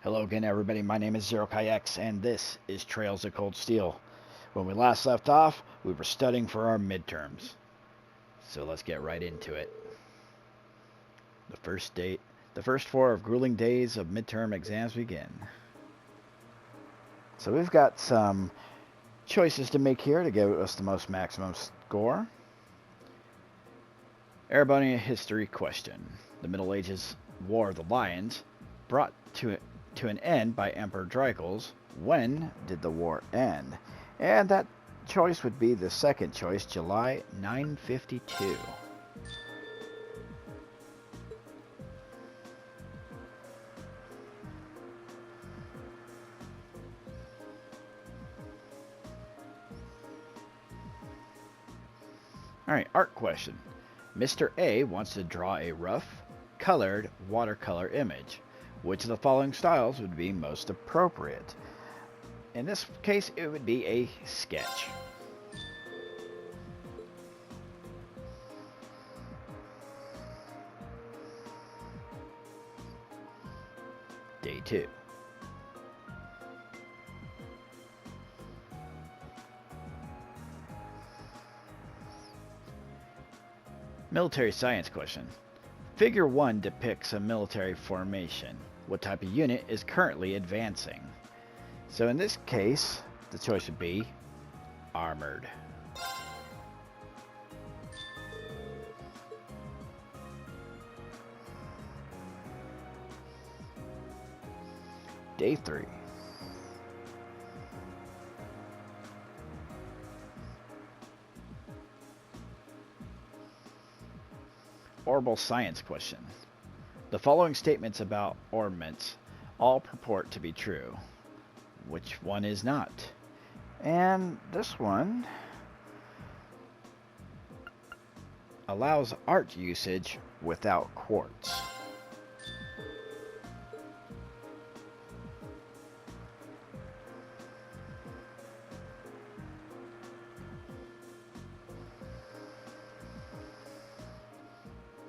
Hello again, everybody. My name is ZeroKaiX, and this is Trails of Cold Steel. When we last left off, we were studying for our midterms. So let's get right into it. The first 4 grueling days of midterm exams begin. So we've got some choices to make here to give us the most maximum score. Arabonia history question. The Middle Ages War of the Lions brought to an end by Emperor Dracos. When did the war end? And that choice would be the second choice, July 952. Alright, art question. Mr. A wants to draw a rough, colored watercolor image. Which of the following styles would be most appropriate? In this case, it would be a sketch. Day 2. Military science question. Figure 1 depicts a military formation. What type of unit is currently advancing? So in this case, the choice would be armored. Day 3. Orbital science question. The following statements about orbits all purport to be true. Which one is not? And this one allows art usage without quartz.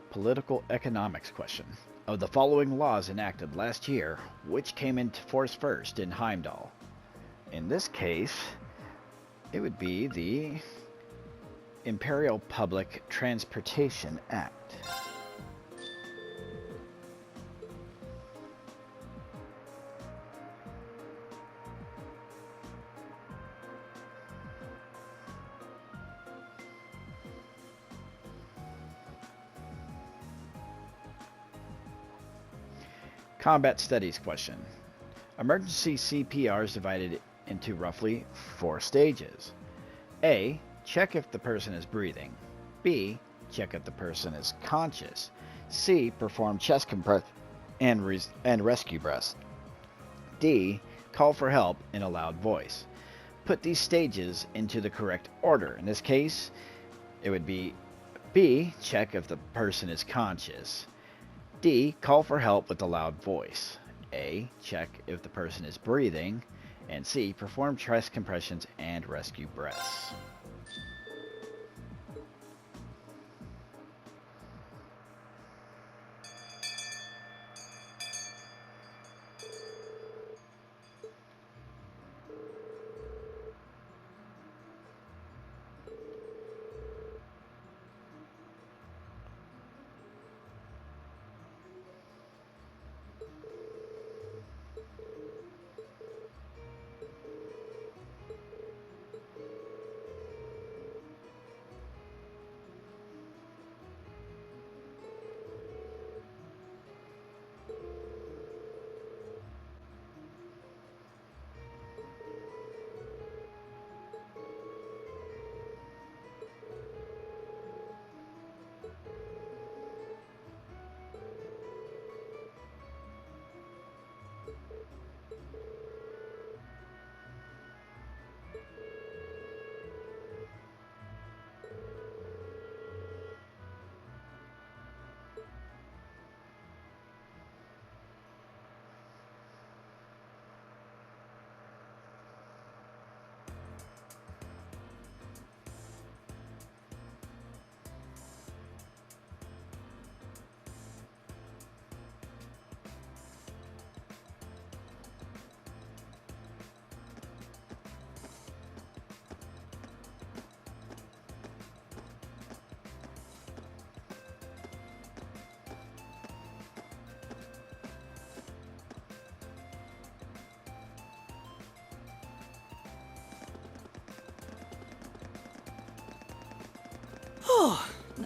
Political economics question. Of the following laws enacted last year, which came into force first in Heimdall? In this case, it would be the Imperial Public Transportation Act. Combat studies question. Emergency CPR is divided into roughly 4 stages. A. Check if the person is breathing. B. Check if the person is conscious. C. Perform chest compression and rescue breaths. D. Call for help in a loud voice. Put these stages into the correct order. In this case, it would be B. Check if the person is conscious. D. Call for help with a loud voice. A. Check if the person is breathing. And C. Perform chest compressions and rescue breaths.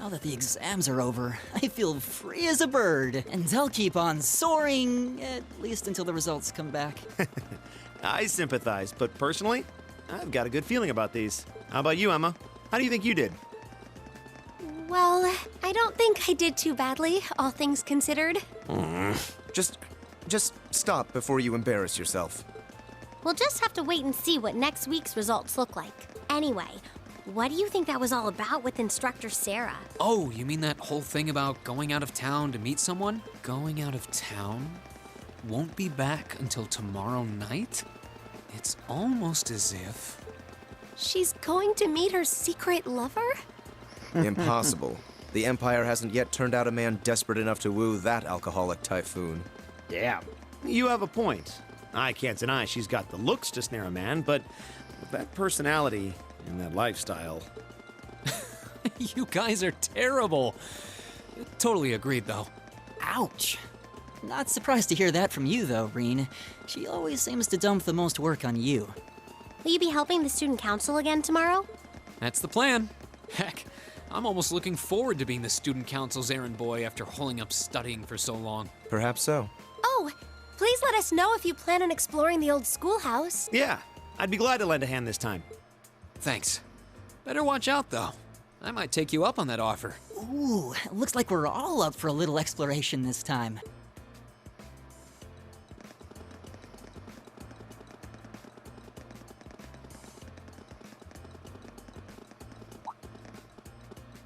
Now that the exams are over, I feel free as a bird, and I'll keep on soaring, at least until the results come back. I sympathize, but personally, I've got a good feeling about these. How about you, Emma? How do you think you did? Well, I don't think I did too badly, all things considered. Just stop before you embarrass yourself. We'll just have to wait and see what next week's results look like. Anyway, what do you think that was all about with Instructor Sarah? Oh, you mean that whole thing about going out of town to meet someone? Going out of town? Won't be back until tomorrow night? It's almost as if... She's going to meet her secret lover? Impossible. The Empire hasn't yet turned out a man desperate enough to woo that alcoholic typhoon. Damn. You have a point. I can't deny she's got the looks to snare a man, but with that personality and that lifestyle... You guys are terrible. Totally agreed, though. Ouch. Not surprised to hear that from you, though, Reen. She always seems to dump the most work on you. Will you be helping the student council again tomorrow? That's the plan. Heck, I'm almost looking forward to being the student council's errand boy after holding up studying for so long. Perhaps so. Oh, please let us know if you plan on exploring the old schoolhouse. Yeah, I'd be glad to lend a hand this time. Thanks. Better watch out, though. I might take you up on that offer. Ooh, looks like we're all up for a little exploration this time.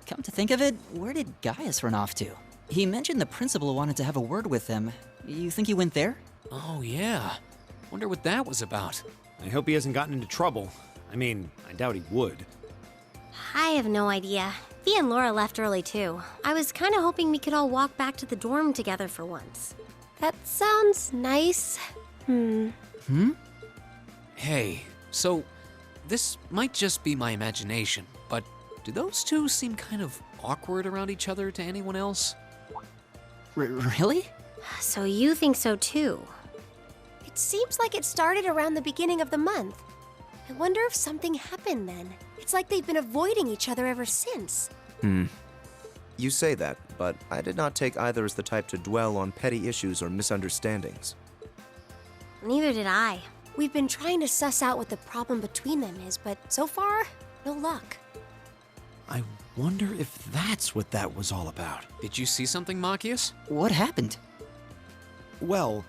Come to think of it, where did Gaius run off to? He mentioned the principal wanted to have a word with him. You think he went there? Oh, yeah. Wonder what that was about. I hope he hasn't gotten into trouble. I mean, I doubt he would. I have no idea. Fee and Laura left early too. I was kind of hoping we could all walk back to the dorm together for once. That sounds nice. Hey, so this might just be my imagination, but do those two seem kind of awkward around each other to anyone else? Really? So you think so too? It seems like it started around the beginning of the month. I wonder if something happened then. It's like they've been avoiding each other ever since. You say that, but I did not take either as the type to dwell on petty issues or misunderstandings. Neither did I. We've been trying to suss out what the problem between them is, but so far, no luck. I wonder if that's what that was all about. Did you see something, Machias? What happened? Well,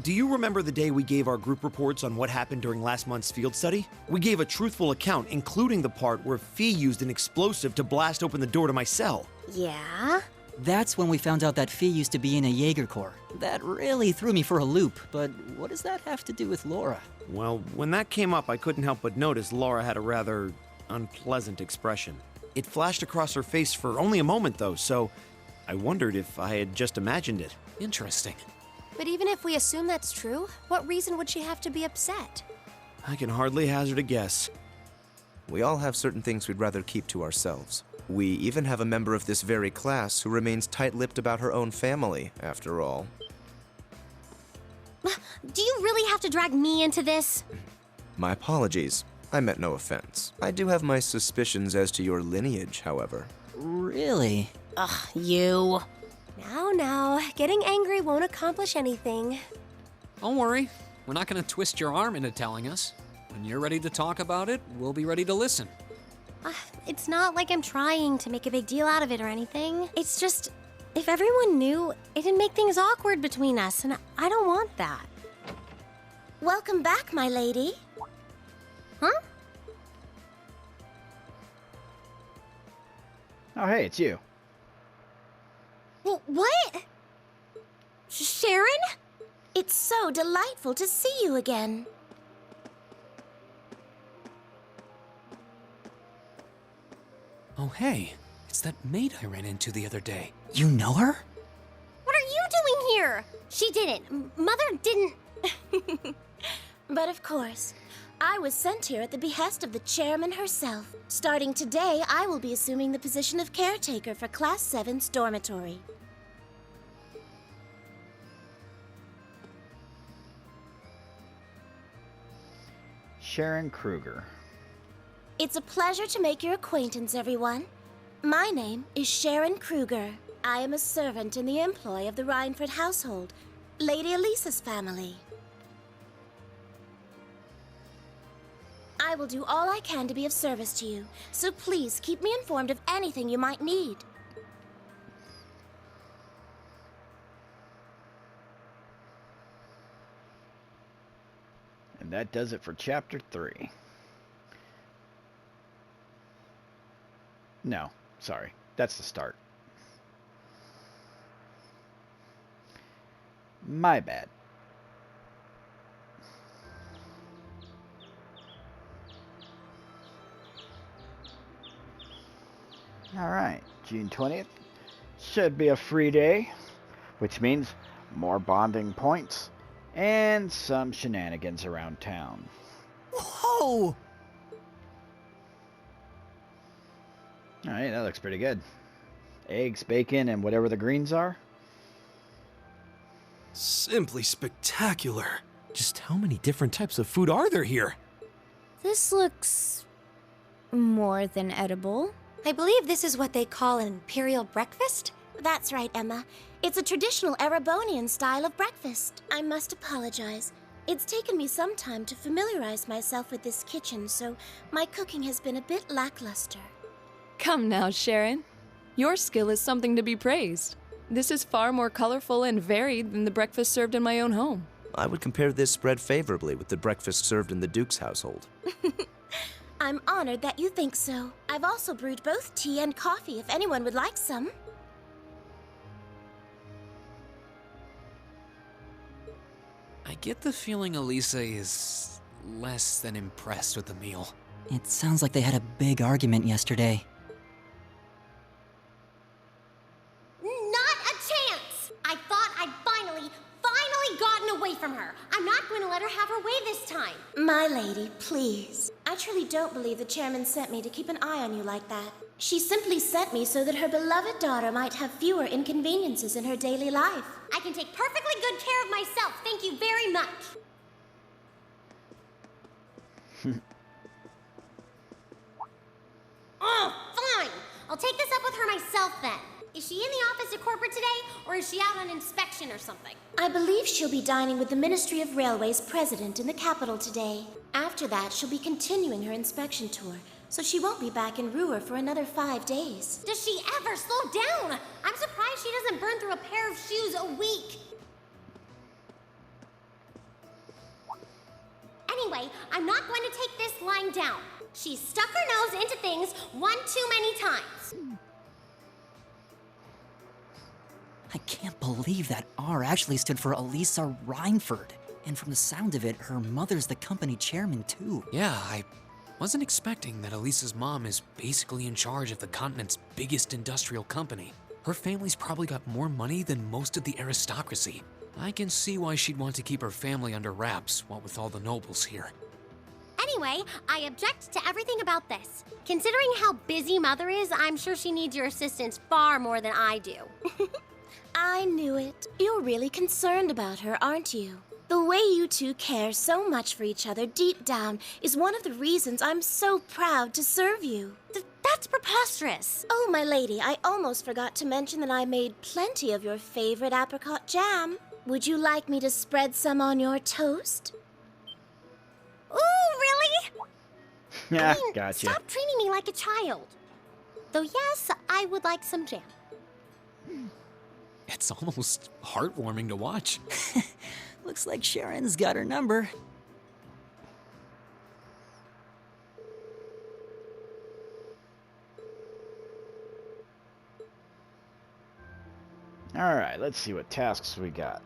do you remember the day we gave our group reports on what happened during last month's field study? We gave a truthful account, including the part where Fee used an explosive to blast open the door to my cell. Yeah? That's when we found out that Fee used to be in a Jaeger Corps. That really threw me for a loop, but what does that have to do with Laura? Well, when that came up, I couldn't help but notice Laura had a rather unpleasant expression. It flashed across her face for only a moment, though, so I wondered if I had just imagined it. Interesting. But even if we assume that's true, what reason would she have to be upset? I can hardly hazard a guess. We all have certain things we'd rather keep to ourselves. We even have a member of this very class who remains tight-lipped about her own family, after all. Do you really have to drag me into this? My apologies. I meant no offense. I do have my suspicions as to your lineage, however. Really? Ugh, you. Now, getting angry won't accomplish anything. Don't worry. We're not going to twist your arm into telling us. When you're ready to talk about it, we'll be ready to listen. It's not like I'm trying to make a big deal out of it or anything. It's just, if everyone knew, it'd make things awkward between us, and I don't want that. Welcome back, my lady. Huh? Oh, hey, it's you. What? Sharon? It's so delightful to see you again. Oh, hey. It's that maid I ran into the other day. You know her? What are you doing here? She didn't. Mother didn't. But of course, I was sent here at the behest of the chairman herself. Starting today, I will be assuming the position of caretaker for Class 7's dormitory. Sharon Kruger. It's a pleasure to make your acquaintance, everyone. My name is Sharon Kruger. I am a servant in the employ of the Rhineford household, Lady Elisa's family. I will do all I can to be of service to you, so please keep me informed of anything you might need. And that does it for Chapter 3. No, sorry. That's the start. My bad. Alright, June 20th. Should be a free day, which means more bonding points and some shenanigans around town. Whoa! Alright, that looks pretty good. Eggs, bacon, and whatever the greens are. Simply spectacular. Just how many different types of food are there here? This looks more than edible. I believe this is what they call an imperial breakfast? That's right, Emma. It's a traditional Erebonian style of breakfast. I must apologize. It's taken me some time to familiarize myself with this kitchen, so my cooking has been a bit lackluster. Come now, Sharon. Your skill is something to be praised. This is far more colorful and varied than the breakfast served in my own home. I would compare this spread favorably with the breakfast served in the Duke's household. I'm honored that you think so. I've also brewed both tea and coffee if anyone would like some. I get the feeling Elisa is less than impressed with the meal. It sounds like they had a big argument yesterday. Not a chance! I thought I'd finally gotten away from her. I'm not going to let her have her way this time. My lady, please. I truly don't believe the chairman sent me to keep an eye on you like that. She simply sent me so that her beloved daughter might have fewer inconveniences in her daily life. I can take perfectly good care of myself. Thank you very much. Oh, fine. I'll take this up with her myself then. Is she in the office at corporate today, or is she out on inspection or something? I believe she'll be dining with the Ministry of Railways president in the capital today. After that, she'll be continuing her inspection tour, so she won't be back in Ruhr for another 5 days. Does she ever slow down? I'm surprised she doesn't burn through a pair of shoes a week. Anyway, I'm not going to take this lying down. She's stuck her nose into things one too many times. I can't believe that R actually stood for Elisa Rhineford. And from the sound of it, her mother's the company chairman too. Yeah, I wasn't expecting that Elisa's mom is basically in charge of the continent's biggest industrial company. Her family's probably got more money than most of the aristocracy. I can see why she'd want to keep her family under wraps, what with all the nobles here. Anyway, I object to everything about this. Considering how busy Mother is, I'm sure she needs your assistance far more than I do. I knew it. You're really concerned about her, aren't you? The way you two care so much for each other deep down is one of the reasons I'm so proud to serve you. That's preposterous. Oh, my lady, I almost forgot to mention that I made plenty of your favorite apricot jam. Would you like me to spread some on your toast? Ooh, really? Yeah, I mean, gotcha. Stop treating me like a child. Though yes, I would like some jam. It's almost heartwarming to watch. Looks like Sharon's got her number. Alright, let's see what tasks we got.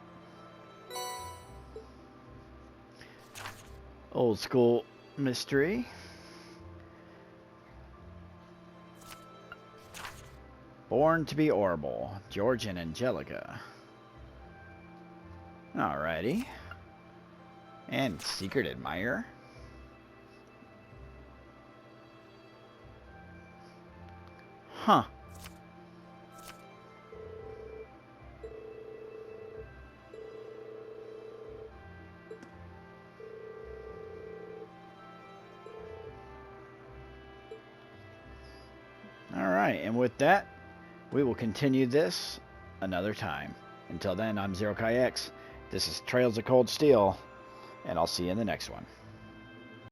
Old school mystery. Born to be Orbital, George and Angelica. Alrighty. And Secret Admirer. Huh. Alright, and with that, we will continue this another time. Until then, I'm Zero Kai X. This is Trails of Cold Steel, and I'll see you in the next one.